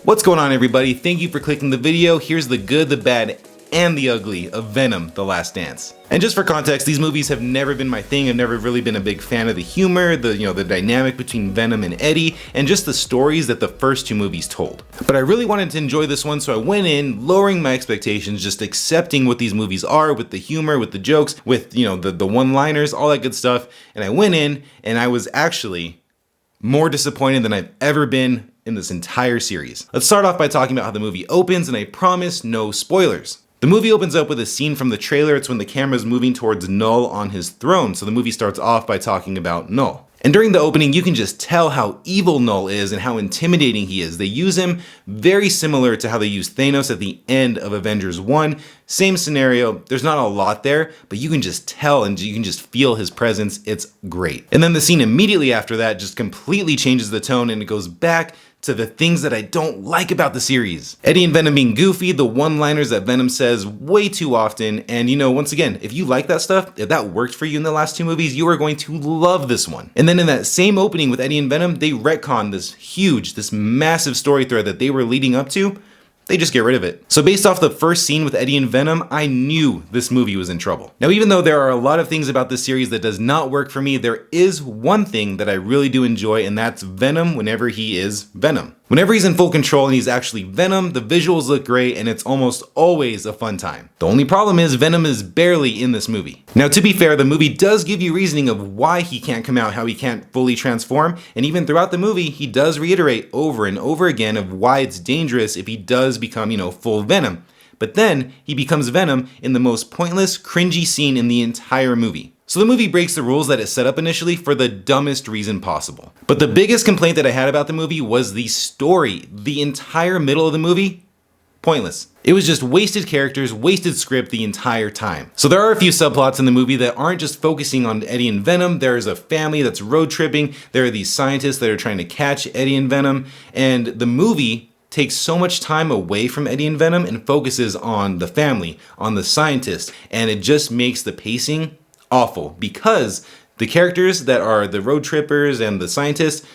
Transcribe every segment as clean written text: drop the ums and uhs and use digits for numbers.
What's going on, everybody? Thank you for clicking the video. Here's the good, the bad, and the ugly of Venom: The Last Dance. And just for context, these movies have never been my thing. I've never really been a big fan of the humor, the dynamic between Venom and Eddie, and just the stories that the first two movies told. But I really wanted to enjoy this one, so I went in lowering my expectations, just accepting what these movies are, with the humor, with the jokes, with the one-liners, all that good stuff. And I went in and I was actually more disappointed than I've ever been in this entire series. Let's start off by talking about how the movie opens, and I promise no spoilers. The movie opens up with a scene from the trailer. It's when the camera's moving towards Null on his throne. So the movie starts off by talking about Null. And during the opening, you can just tell how evil Null is and how intimidating he is. They use him very similar to how they used Thanos at the end of Avengers 1. Same scenario. There's not a lot there, but you can just tell and you can just feel his presence. It's great. And then the scene immediately after that just completely changes the tone, and it goes back to the things that I don't like about the series. Eddie and Venom being goofy, the one-liners that Venom says way too often, and once again, if you like that stuff, if that worked for you in the last two movies, you are going to love this one. And then in that same opening with Eddie and Venom, they retcon this massive story thread that they were leading up to. They just get rid of it. So based off the first scene with Eddie and Venom, I knew this movie was in trouble. Now, even though there are a lot of things about this series that does not work for me, there is one thing that I really do enjoy, and that's Venom whenever he is Venom. Whenever he's in full control and he's actually Venom, the visuals look great and it's almost always a fun time. The only problem is Venom is barely in this movie. Now, to be fair, the movie does give you reasoning of why he can't come out, how he can't fully transform, and even throughout the movie, he does reiterate over and over again of why it's dangerous if he does become, full Venom. But then he becomes Venom in the most pointless, cringy scene in the entire movie. So the movie breaks the rules that it set up initially for the dumbest reason possible. But the biggest complaint that I had about the movie was the story. The entire middle of the movie, pointless. It was just wasted characters, wasted script the entire time. So there are a few subplots in the movie that aren't just focusing on Eddie and Venom. There is a family that's road tripping. There are these scientists that are trying to catch Eddie and Venom. And the movie takes so much time away from Eddie and Venom and focuses on the family, on the scientist. And it just makes the pacing awful, because the characters that are the road trippers and the scientists,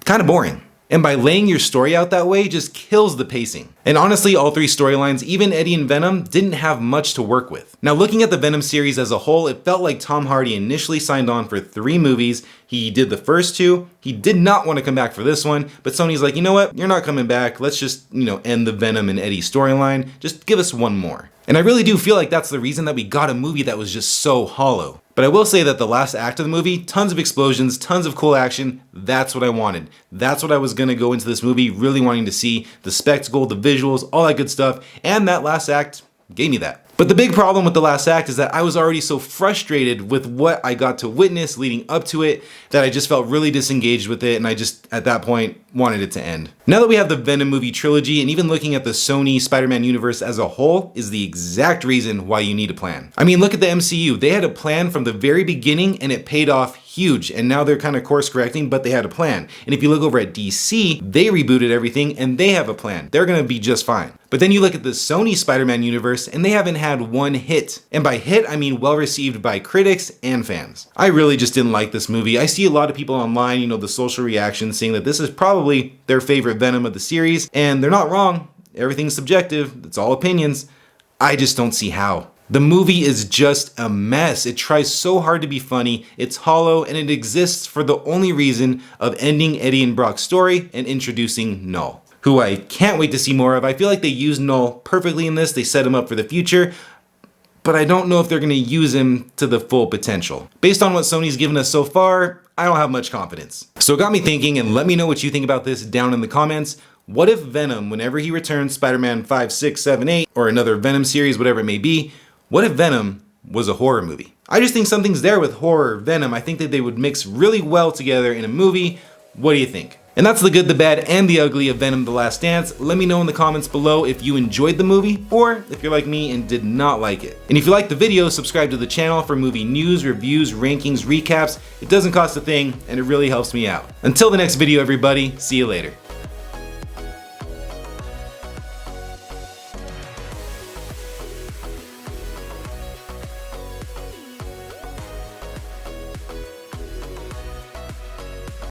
kind of boring. And by laying your story out that way, just kills the pacing. And honestly, all three storylines, even Eddie and Venom, didn't have much to work with. Now, looking at the Venom series as a whole, it felt like Tom Hardy initially signed on for 3 movies. He did the first 2. He did not want to come back for this one, but Sony's like, you know what? You're not coming back. Let's just, end the Venom and Eddie storyline. Just give us one more. And I really do feel like that's the reason that we got a movie that was just so hollow. But I will say that the last act of the movie, tons of explosions, tons of cool action, that's what I wanted. That's what I was gonna go into this movie really wanting to see, the spectacle, the visuals, all that good stuff, and that last act gave me that. But the big problem with the last act is that I was already so frustrated with what I got to witness leading up to it that I just felt really disengaged with it, and I just, at that point, wanted it to end. Now that we have the Venom movie trilogy, and even looking at the Sony Spider-Man universe as a whole, is the exact reason why you need a plan. I mean, look at the MCU. They had a plan from the very beginning, and it paid off huge, and now they're kind of course correcting, but they had a plan. And if you look over at DC, they rebooted everything, and they have a plan. They're gonna be just fine. But then you look at the Sony Spider-Man universe, and they haven't had one hit. And by hit, I mean well received by critics and fans. I really just didn't like this movie. I see a lot of people online, the social reactions saying that this is probably their favorite Venom of the series, and they're not wrong. Everything's subjective. It's all opinions. I just don't see how. The movie is just a mess. It tries so hard to be funny, it's hollow, and it exists for the only reason of ending Eddie and Brock's story and introducing Null, who I can't wait to see more of. I feel like they used Null perfectly in this. They set him up for the future, but I don't know if they're gonna use him to the full potential. Based on what Sony's given us so far, I don't have much confidence. So it got me thinking, and let me know what you think about this down in the comments. What if Venom, whenever he returns Spider-Man 5, 6, 7, 8, or another Venom series, whatever it may be, what if Venom was a horror movie? I just think something's there with horror, Venom. I think that they would mix really well together in a movie. What do you think? And that's the good, the bad, and the ugly of Venom: The Last Dance. Let me know in the comments below if you enjoyed the movie, or if you're like me and did not like it. And if you liked the video, subscribe to the channel for movie news, reviews, rankings, recaps. It doesn't cost a thing, and it really helps me out. Until the next video, everybody, see you later.